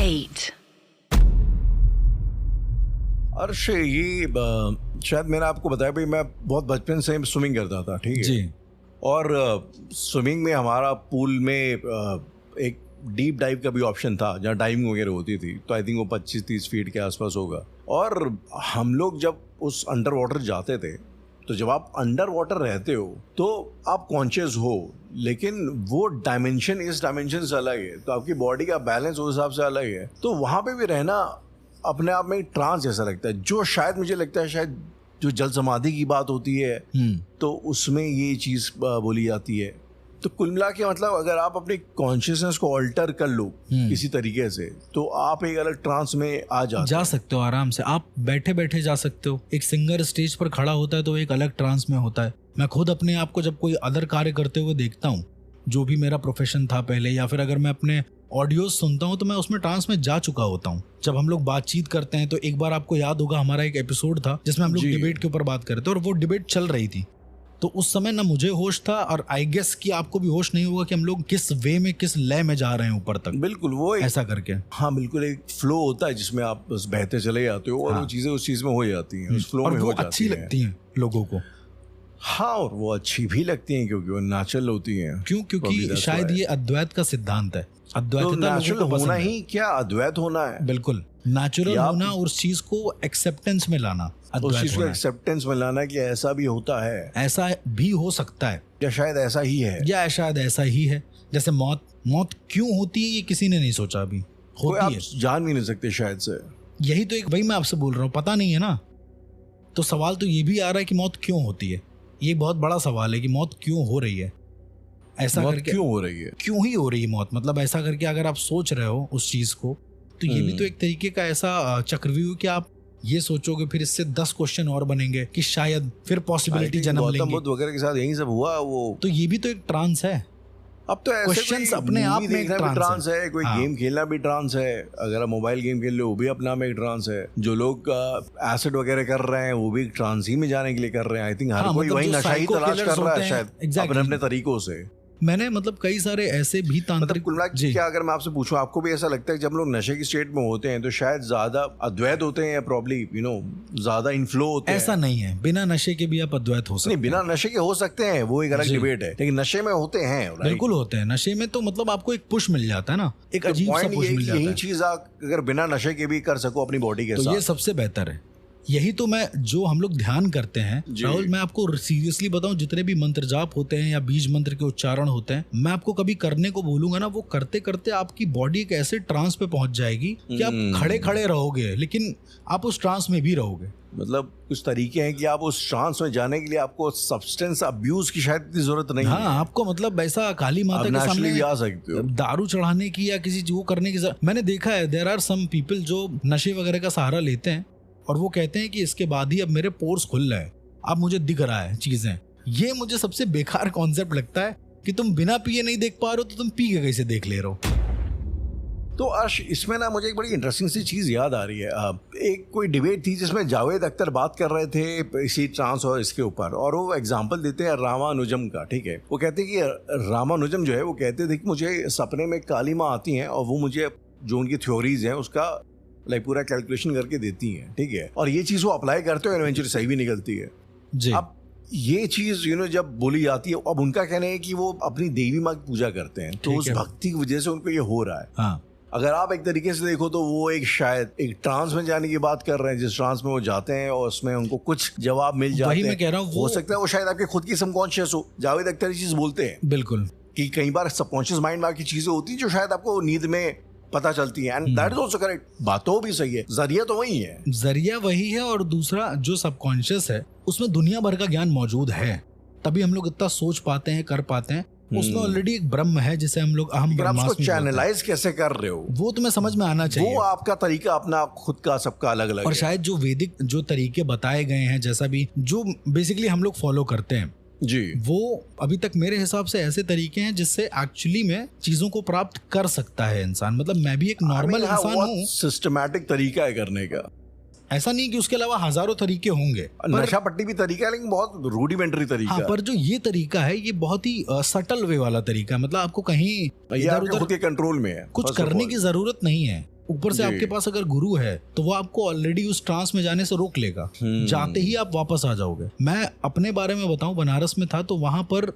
8. अर्श, ये शायद मैंने आपको बताया भाई, मैं बहुत बचपन से स्विमिंग करता था, ठीक है जी। और स्विमिंग में हमारा पूल में एक डीप डाइव का भी ऑप्शन था जहाँ डाइविंग वगैरह होती थी, तो आई थिंक वो 25-30 फीट के आसपास होगा। और हम लोग जब उस अंडर वाटर जाते थे, तो जब आप अंडर वाटर रहते हो तो आप कॉन्शियस हो, लेकिन वो डायमेंशन इस डायमेंशन से अलग है, तो आपकी बॉडी का बैलेंस उस हिसाब से अलग है। तो वहाँ पे भी रहना अपने आप में एक ट्रांस जैसा लगता है, जो शायद मुझे लगता है शायद जो जल समाधि की बात होती है तो उसमें ये चीज़ बोली जाती है। तो कुल मिला के मतलब अगर आप अपनी कॉन्शियसनेस को ऑल्टर कर लो किसी तरीके से, तो आप एक अलग ट्रांस में जा सकते हो आराम से। आप बैठे बैठे जा सकते हो। एक सिंगर स्टेज पर खड़ा होता है तो एक अलग ट्रांस में होता है। मैं खुद अपने आप को जब कोई अदर कार्य करते हुए देखता हूँ, जो भी मेरा प्रोफेशन था पहले, या फिर अगर मैं अपने ऑडियोज सुनता हूँ, तो मैं उसमें ट्रांस में जा चुका होता हूँ। जब हम लोग बातचीत करते हैं तो एक बार आपको याद होगा हमारा एक एपिसोड था जिसमें हम लोग डिबेट के ऊपर बात कर रहे थे, और वो डिबेट चल रही थी। तो उस समय ना मुझे होश था, और आई गेस कि आपको भी होश नहीं होगा कि हम लोग किस वे में, किस लय में जा रहे हैं ऊपर तक। बिल्कुल, वो ऐसा करके। हाँ बिल्कुल, एक फ्लो होता है जिसमें आप बस बहते चले जाते हो और वो चीजें उस चीज में हो जाती हैं, उस फ्लो में हो जाती हैं। अच्छी लगती हैं लोगों को। हाँ, और वो अच्छी भी लगती हैं क्योंकि वो नेचुरल होती हैं। क्योंकि शायद ये अद्वैत का सिद्धांत है। अद्वैतता नेचुरल होना ही क्या अद्वैत होना है। बिल्कुल, नेचुरल होना, उस चीज को एक्सेप्टेंस में लाना, उस चीज को एक्सेप्टेंस में लाना कि ऐसा भी होता है, ऐसा भी हो सकता है, या शायद ऐसा ही है, या शायद ऐसा ही है। जैसे मौत क्यों होती है ये किसी ने नहीं सोचा अभी। होती है, जान भी नहीं सकते शायद से। यही तो एक वही मैं आपसे बोल रहा हूँ, पता नहीं है ना। तो सवाल तो ये भी आ रहा है कि मौत क्यों होती है। ये बहुत बड़ा सवाल है कि मौत क्यों हो रही है, ऐसा करके क्यों हो रही है, क्यों ही हो रही है मौत। मतलब ऐसा करके अगर आप सोच रहे हो उस चीज को, तो ये भी तो एक तरीके का ऐसा चक्रव्यूह कि आप ये सोचोगे, फिर इससे 10 क्वेश्चन और बनेंगे कि शायद फिर पॉसिबिलिटी जन्म लेंगे। गौतम बुद्ध वगैरह के साथ यही सब हुआ वो। तो ये भी तो एक ट्रांस है। अब तो क्वेश्चंस अपने आप में एक ट्रांस है, कोई गेम खेलना भी ट्रांस है। अगर आप मोबाइल गेम खेल लो वो भी अपना में एक ट्रांस है। जो लोग एसिड वगैरह कर रहे हैं वो भी ट्रांस ही में जाने के लिए कर रहे हैं। आई थिंक हर कोई वही नशा ही तलाश कर रहा है शायद अपने अपने तरीकों से। मैंने मतलब कई सारे ऐसे भी तांत्रिक क्या, अगर मैं आपसे पूछूं, आपको भी ऐसा लगता है कि जब लोग नशे की स्टेट में होते हैं तो शायद ज्यादा अद्वैत होते हैं, या प्रॉब्ली ज्यादा इनफ्लो होते हैं? ऐसा नहीं है, बिना नशे के भी आप अद्वैत हो सकते हैं। नहीं, बिना नशे के हो सकते हैं, वो एक अलग डिबेट है, लेकिन नशे में होते हैं। बिल्कुल होते हैं नशे में। तो मतलब आपको एक पुश मिल जाता है ना, एक अजीब सा पुश मिल जाता है। यही चीज आप अगर बिना नशे के भी कर सको अपनी बॉडी के साथ, तो ये सबसे बेहतर है। यही तो मैं, जो हम लोग ध्यान करते हैं राहुल, मैं आपको सीरियसली बताऊं, जितने भी मंत्र जाप होते हैं या बीज मंत्र के उच्चारण होते हैं, मैं आपको कभी करने को बोलूंगा ना, वो करते करते आपकी बॉडी एक ऐसे ट्रांस पे पहुंच जाएगी कि आप खड़े खड़े रहोगे, लेकिन आप उस ट्रांस में भी रहोगे। मतलब कुछ तरीके हैं कि आप उस ट्रांस में जाने के लिए आपको सब्सटेंस अब्यूज की शायद इतनी जरूरत नहीं है। हाँ, आपको मतलब ऐसा काली माता के सामने भी आ सकते हो, दारू चढ़ाने की या किसी वो करने की मैंने देखा है। देयर आर सम पीपल जो नशे वगैरह का सहारा लेते हैं और वो कहते हैं कि इसके बाद ही अब मेरे पोर्स खुल रहे हैं, अब मुझे दिख रहा है चीजें। ये मुझे सबसे बेकार कॉन्सेप्ट लगता है कि तुम बिना पिए नहीं देख पा रहे हो, तो तुम पी के कैसे देख ले रहे हो। तो अर्श, इसमें ना मुझे एक बड़ी इंटरेस्टिंग सी चीज याद आ रही है। एक कोई डिबेट थी जिसमें जावेद अख्तर बात कर रहे थे इसी ट्रांस और इसके ऊपर, और वो एग्जांपल देते हैं रामानुजम का, ठीक है। वो कहते हैं कि रामानुजम जो है वो कहते थे कि मुझे सपने में काली माँ आती हैं और वो मुझे जो उनकी थ्योरीज हैं उसका पूरा कैलकुलेशन करके देती हैं, ठीक है, और ये चीज वो अप्लाई करते हो, इवेंचुअली सही भी निकलती है जी। अब ये चीज जब बोली जाती है, अब उनका कहना है कि वो अपनी देवी माँ की पूजा करते हैं, तो उस भक्ति की वजह से उनको ये हो रहा है। हाँ। अगर आप एक तरीके से देखो तो वो एक शायद एक ट्रांस में जाने की बात कर रहे हैं, जिस ट्रांस में वो जाते हैं और उसमें उनको कुछ जवाब मिल जाते हैं। वही मैं कह रहा हूँ, हो सकता है वो शायद आपके खुद की सबकॉन्शियस हो। जावेद अख्तर ये चीज बोलते हैं बिल्कुल कि कई बार सबकॉन्शियस माइंड में की चीजें होती हैं जो शायद आपको नींद में पता चलती है, and that is also correct. बातों भी सही है, जरिया तो वही है, जरिया वही है। और दूसरा जो सबकॉन्शियस है उसमें दुनिया भर का ज्ञान मौजूद है, तभी हम लोग इतना सोच पाते हैं, कर पाते हैं। उसमें ऑलरेडी एक ब्रह्म है जिसे हम लोग अहम ब्रह्मास्मि चैनलाइज कैसे कर रहे हो, वो तुम्हें समझ में आना चाहिए। वो आपका तरीका अपना खुद का, सबका अलग अलग। और शायद जो वैदिक जो तरीके बताए गए हैं, जैसा भी जो बेसिकली हम लोग फॉलो करते हैं जी, वो अभी तक मेरे हिसाब से ऐसे तरीके हैं जिससे एक्चुअली में चीजों को प्राप्त कर सकता है इंसान। मतलब मैं भी एक नॉर्मल इंसान हूँ, सिस्टमेटिक तरीका है करने का। ऐसा नहीं कि उसके अलावा हजारों तरीके होंगे। नशा पट्टी भी तरीका है, लेकिन बहुत रूडिमेंटरी तरीका। हाँ, पर जो ये तरीका है ये बहुत ही सटल वे वाला तरीका है। मतलब आपको कहीं इधर उधर खुद के कंट्रोल में है, कुछ करने की जरूरत नहीं है। ऊपर से जी। आपके पास अगर गुरु है तो वो आपको ऑलरेडी उस ट्रांस में जाने से रोक लेगा, जाते ही आप वापस आ जाओगे। मैं अपने बारे में बताऊं, बनारस में था तो वहां पर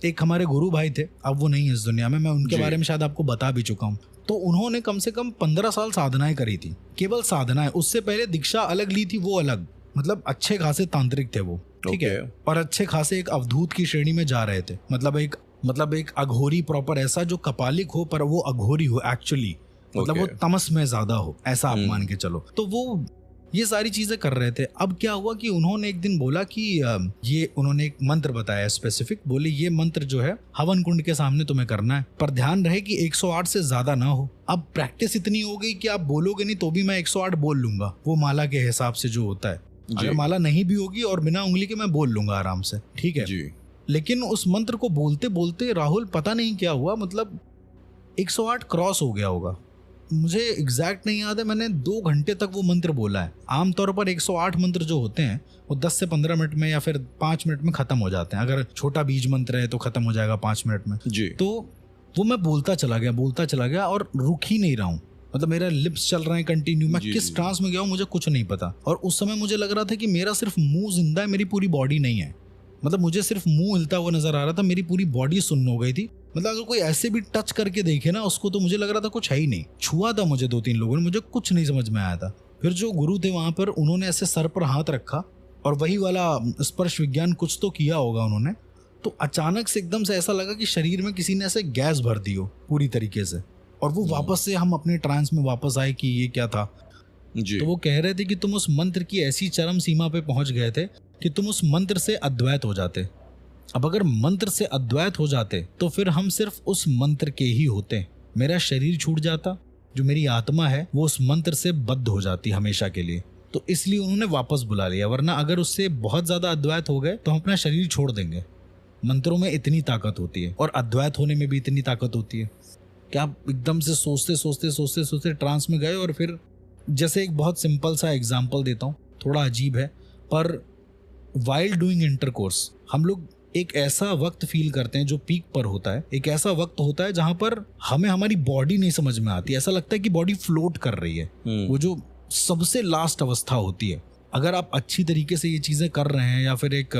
एक हमारे गुरु भाई थे, अब वो नहीं है इस दुनिया में, मैं उनके जी। बारे में शायद आपको बता भी चुका हूँ। तो उन्होंने कम से कम 15 साल साधनाएं करी थी, केवल साधनाएं। उससे पहले दीक्षा अलग ली थी, वो अलग, मतलब अच्छे खासे तांत्रिक थे वो, ठीक है, Okay. और अच्छे खासे एक अवधूत की श्रेणी में जा रहे थे। मतलब एक अघोरी प्रॉपर, ऐसा जो कपालिक हो पर वो अघोरी हो एक्चुअली, मतलब वो Okay. तमस में ज्यादा हो, ऐसा आप हम्म। मान के चलो। तो वो ये सारी चीजें कर रहे थे। अब क्या हुआ कि उन्होंने एक दिन बोला कि ये उन्होंने एक मंत्र बताया स्पेसिफिक, बोले ये मंत्र जो है हवन कुंड के सामने तुम्हें करना है, पर ध्यान रहे कि 108 से ज्यादा ना हो। अब प्रैक्टिस इतनी हो गई कि आप बोलोगे नहीं तो भी मैं 108 बोल लूंगा, वो माला के हिसाब से जो होता है। जी। अगर माला नहीं भी होगी और बिना उंगली के मैं बोल लूंगा आराम से, ठीक है। जी। लेकिन उस मंत्र को बोलते बोलते राहुल पता नहीं क्या हुआ, मतलब 108 क्रॉस हो गया होगा, मुझे एग्जैक्ट नहीं याद है। मैंने 2 घंटे तक वो मंत्र बोला है। आमतौर पर 108 मंत्र जो होते हैं वो 10 से 15 मिनट में या फिर 5 मिनट में खत्म हो जाते हैं। अगर छोटा बीज मंत्र है तो खत्म हो जाएगा 5 मिनट में। जी। तो वो मैं बोलता चला गया और रुक ही नहीं रहा हूँ, मतलब मेरा लिप्स चल रहे हैं कंटिन्यू। मैं जी, किस जी। ट्रांस में गया हूँ मुझे कुछ नहीं पता। और उस समय मुझे लग रहा था कि मेरा सिर्फ मुंह जिंदा है, मेरी पूरी बॉडी नहीं है। मतलब मुझे सिर्फ मुंह हिलता हुआ नजर आ रहा था, मेरी पूरी बॉडी सुन्न हो गई थी। मतलब अगर कोई ऐसे भी टच करके देखे ना उसको तो मुझे लग रहा था कुछ है ही नहीं। छुआ था मुझे 2-3 लोगों ने, मुझे कुछ नहीं समझ में आया था। फिर जो गुरु थे वहां पर, उन्होंने ऐसे सर पर हाथ रखा और वही वाला स्पर्श विज्ञान कुछ तो किया होगा उन्होंने। तो अचानक से एकदम से ऐसा लगा कि शरीर में किसी ने ऐसे गैस भर दी हो पूरी तरीके से, और वो वापस से हम अपने ट्रांस में वापस आए कि ये क्या था। जी। तो वो कह रहे थे कि तुम उस मंत्र की ऐसी चरम सीमा पे पहुंच गए थे कि तुम उस मंत्र से अद्वैत हो जाते। अब अगर मंत्र से अद्वैत हो जाते तो फिर हम सिर्फ उस मंत्र के ही होते। मेरा शरीर छूट जाता, जो मेरी आत्मा है वो उस मंत्र से बद्ध हो जाती हमेशा के लिए। तो इसलिए उन्होंने वापस बुला लिया, वरना अगर उससे बहुत ज्यादा अद्वैत हो गए तो हम अपना शरीर छोड़ देंगे। मंत्रों में इतनी ताकत होती है और अद्वैत होने में भी इतनी ताकत होती है कि आप एकदम से सोचते ट्रांस में गए। और फिर जैसे एक बहुत सिंपल सा एग्जाम्पल देता हूँ, थोड़ा अजीब है, पर वाइल्ड डूइंग इंटरकोर्स हम लोग एक ऐसा वक्त फील करते हैं जो पीक पर होता है। एक ऐसा वक्त होता है जहां पर हमें हमारी बॉडी नहीं समझ में आती, ऐसा लगता है कि बॉडी फ्लोट कर रही है। वो जो सबसे लास्ट अवस्था होती है। अगर आप अच्छी तरीके से ये चीजें कर रहे हैं या फिर एक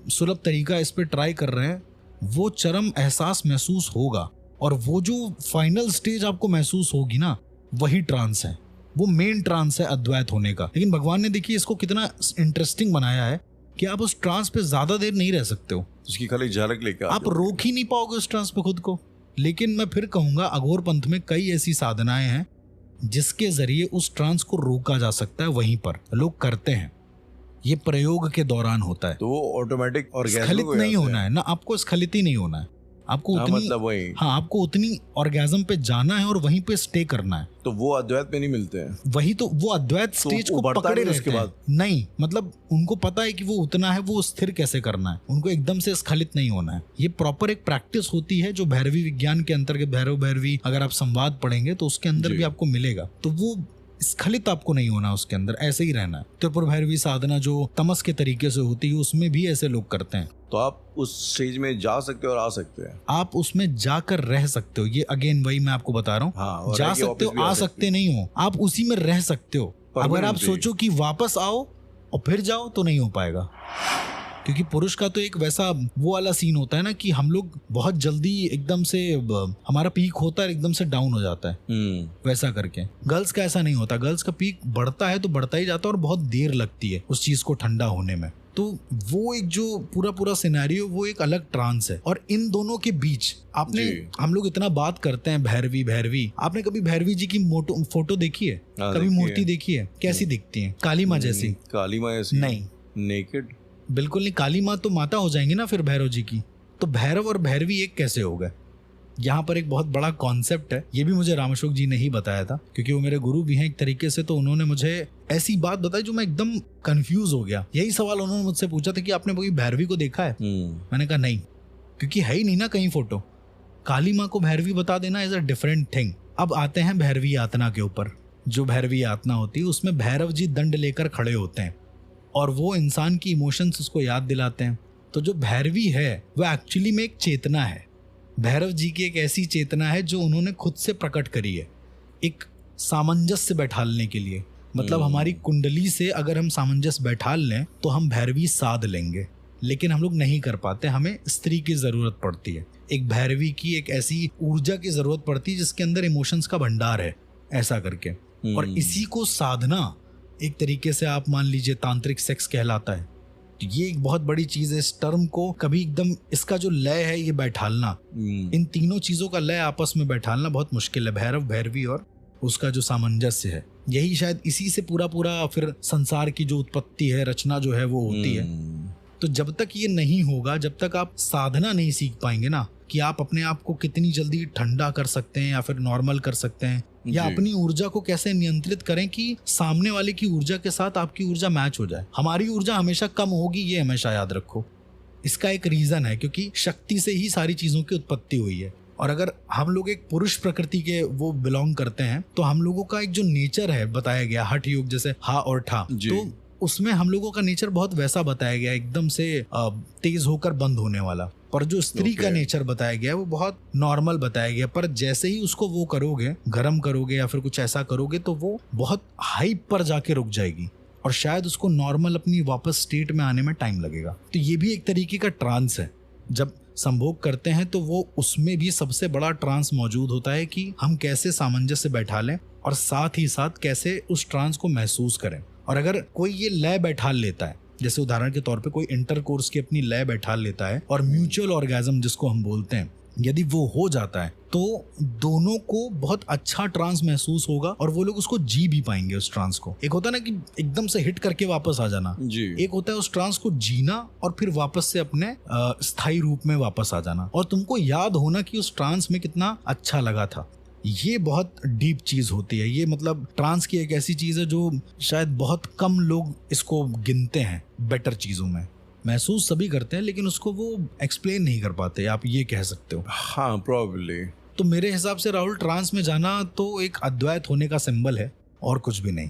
सुलभ तरीका इस पे ट्राई कर रहे हैं, वो चरम एहसास महसूस होगा। और वो जो फाइनल स्टेज आपको महसूस होगी ना, वही ट्रांस है, वो मेन ट्रांस है अद्वैत होने का। लेकिन भगवान ने देखिए इसको कितना इंटरेस्टिंग बनाया है कि आप उस ट्रांस पे ज्यादा देर नहीं रह सकते हो, उसकी खाली झलक लेकर आप रोक ही नहीं पाओगे उस ट्रांस पे खुद को। लेकिन मैं फिर कहूंगा अघोर पंथ में कई ऐसी साधनाएं हैं जिसके जरिए उस ट्रांस को रोका जा सकता है, वहीं पर लोग करते हैं। ये प्रयोग के दौरान होता है। तो वो ऑटोमेटिक और स्खलित नहीं होना है ना, आपको स्खलित ही नहीं होना है, आपको उतनी मतलब वही। हाँ, आपको उतनी ऑर्गेज्म पे जाना है और वहीं पे स्टे करना है। तो वो अद्वैत में नहीं मिलते हैं। वही तो, वो अद्वैत स्टेज को बढ़ता पकड़े नहीं रहते उसके हैं। बाद? नहीं, मतलब उनको पता है कि वो उतना है, वो स्थिर कैसे करना है, उनको एकदम से स्खलित नहीं होना है। ये प्रॉपर एक प्रैक्टिस होती है जो भैरवी विज्ञान के अंतर्गत, भैरव भैरवी अगर आप संवाद पढ़ेंगे तो उसके अंदर जी। भी आपको मिलेगा। तो वो स्खलित आपको नहीं होना, उसके अंदर ऐसे ही रहना है। त्रिपुर भैरवी साधना जो तमस के तरीके से होती है उसमें भी ऐसे लोग करते हैं। तो आप उस स्टेज में जा सकते हो और आ सकते हैं। आप उसमें जाकर रह सकते हो। ये अगेन वही मैं आपको बता रहा हूँ। हाँ, और जा रह के सकते हो, वापस भी आ आ सकते सकते नहीं हो, आप उसी में रह सकते हो। अगर आप Permanently। सोचो कि वापस आओ और फिर जाओ तो नहीं हो पाएगा, क्योंकि पुरुष का तो एक वैसा वो वाला सीन होता है ना कि हम लोग बहुत जल्दी एकदम से हमारा पीक होता है, एकदम से डाउन हो जाता है, वैसा करके। गर्ल्स का ऐसा नहीं होता, गर्ल्स का पीक बढ़ता है तो बढ़ता ही जाता है और बहुत देर लगती है उस चीज को ठंडा होने में। तो वो एक जो पूरा सिनेरियो, वो एक अलग ट्रांस है। और इन दोनों के बीच आपने, हम लोग इतना बात करते हैं भैरवी, आपने कभी भैरवी जी की फोटो देखी है? हाँ, कभी देखी मूर्ति है। देखी है? कैसी दिखती है? काली माँ जैसी? काली माँ ऐसी नहीं, नेकेड। बिल्कुल नहीं। काली माँ तो माता हो जाएंगी ना फिर भैरव जी की। तो भैरव और भैरवी एक कैसे हो गए? यहाँ पर एक बहुत बड़ा कॉन्सेप्ट है, ये भी मुझे रामअशोक जी ने ही बताया था, क्योंकि वो मेरे गुरु भी हैं एक तरीके से। तो उन्होंने मुझे ऐसी बात बताई जो मैं एकदम कंफ्यूज हो गया। यही सवाल उन्होंने मुझसे पूछा था कि आपने कभी भैरवी को देखा है? मैंने कहा नहीं, क्योंकि है ही नहीं ना कहीं फोटो। काली माँ को भैरवी बता देना इज अ डिफरेंट थिंग। अब आते हैं भैरवी यातना के ऊपर। जो भैरवी यातना होती है उसमें भैरव जी दंड लेकर खड़े होते हैं और वो इंसान की इमोशंस उसको याद दिलाते हैं। तो जो भैरवी है वो एक्चुअली में एक चेतना है। भैरव जी की एक ऐसी चेतना है जो उन्होंने खुद से प्रकट करी है। एक सामंजस्य बैठालने के लिए, मतलब हमारी कुंडली से अगर हम सामंजस्य बैठाल लें तो हम भैरवी साध लेंगे, लेकिन हम लोग नहीं कर पाते। हमें स्त्री की जरूरत पड़ती है, एक भैरवी की, एक ऐसी ऊर्जा की जरूरत पड़ती है जिसके अंदर इमोशंस का भंडार है, ऐसा करके। और इसी को साधना एक तरीके से आप मान लीजिए तांत्रिक सेक्स कहलाता है। तो ये एक बहुत बड़ी चीज है। इस टर्म को कभी एकदम, इसका जो लय है ये बैठालना, इन तीनों चीजों का लय आपस में बैठालना बहुत मुश्किल है, भैरव भैरवी और उसका जो सामंजस्य है। यही शायद इसी से पूरा फिर संसार की जो उत्पत्ति है, रचना जो है वो होती है। तो जब तक ये नहीं होगा, जब तक आप साधना नहीं सीख पाएंगे ना, कि आप अपने आप को कितनी जल्दी ठंडा कर सकते हैं या फिर नॉर्मल कर सकते हैं, या अपनी ऊर्जा को कैसे नियंत्रित करें कि सामने वाले की ऊर्जा के साथ आपकी ऊर्जा मैच हो जाए। हमारी ऊर्जा हमेशा कम होगी, ये हमेशा याद रखो। इसका एक रीजन है, क्योंकि शक्ति से ही सारी चीजों की उत्पत्ति हुई है। और अगर हम लोग एक पुरुष प्रकृति के वो बिलोंग करते हैं, तो हम लोगों का एक जो नेचर है बताया गया हठ योग, जैसे हा और ठा, तो उसमें हम लोगों का नेचर बहुत वैसा बताया गया, एकदम से तेज होकर बंद होने वाला। पर जो स्त्री का नेचर बताया गया है वो बहुत नॉर्मल बताया गया। पर जैसे ही उसको वो करोगे, गर्म करोगे या फिर कुछ ऐसा करोगे, तो वो बहुत हाइप पर जाके रुक जाएगी और शायद उसको नॉर्मल अपनी वापस स्टेट में आने में टाइम लगेगा। तो ये भी एक तरीके का ट्रांस है। जब संभोग करते हैं तो वो उसमें भी सबसे बड़ा ट्रांस मौजूद होता है कि हम कैसे सामंजस्य बैठा लें और साथ ही साथ कैसे उस ट्रांस को महसूस करें। और अगर कोई ये लय बैठा लेता है, जैसे उदाहरण के तौर पे कोई इंटरकोर्स की अपनी लय बैठा लेता है और म्यूचुअल ऑर्गेजम जिसको हम बोलते हैं, यदि वो हो जाता है तो दोनों को बहुत अच्छा ट्रांस महसूस होगा और वो लोग उसको जी भी पाएंगे उस ट्रांस को। एक होता है ना कि एकदम से हिट करके वापस आ जाना, एक होता है उस ट्रांस को जीना और फिर वापस से अपने स्थायी रूप में वापस आ जाना, और तुमको याद होना कि उस ट्रांस में कितना अच्छा लगा था। ये बहुत डीप चीज होती है। ये मतलब ट्रांस की एक ऐसी चीज है जो शायद बहुत कम लोग इसको गिनते हैं बेटर चीजों में। महसूस सभी करते हैं लेकिन उसको वो एक्सप्लेन नहीं कर पाते, आप ये कह सकते हो। हाँ, प्रॉब्ली। तो मेरे हिसाब से राहुल, ट्रांस में जाना तो एक अद्वैत होने का सिंबल है और कुछ भी नहीं।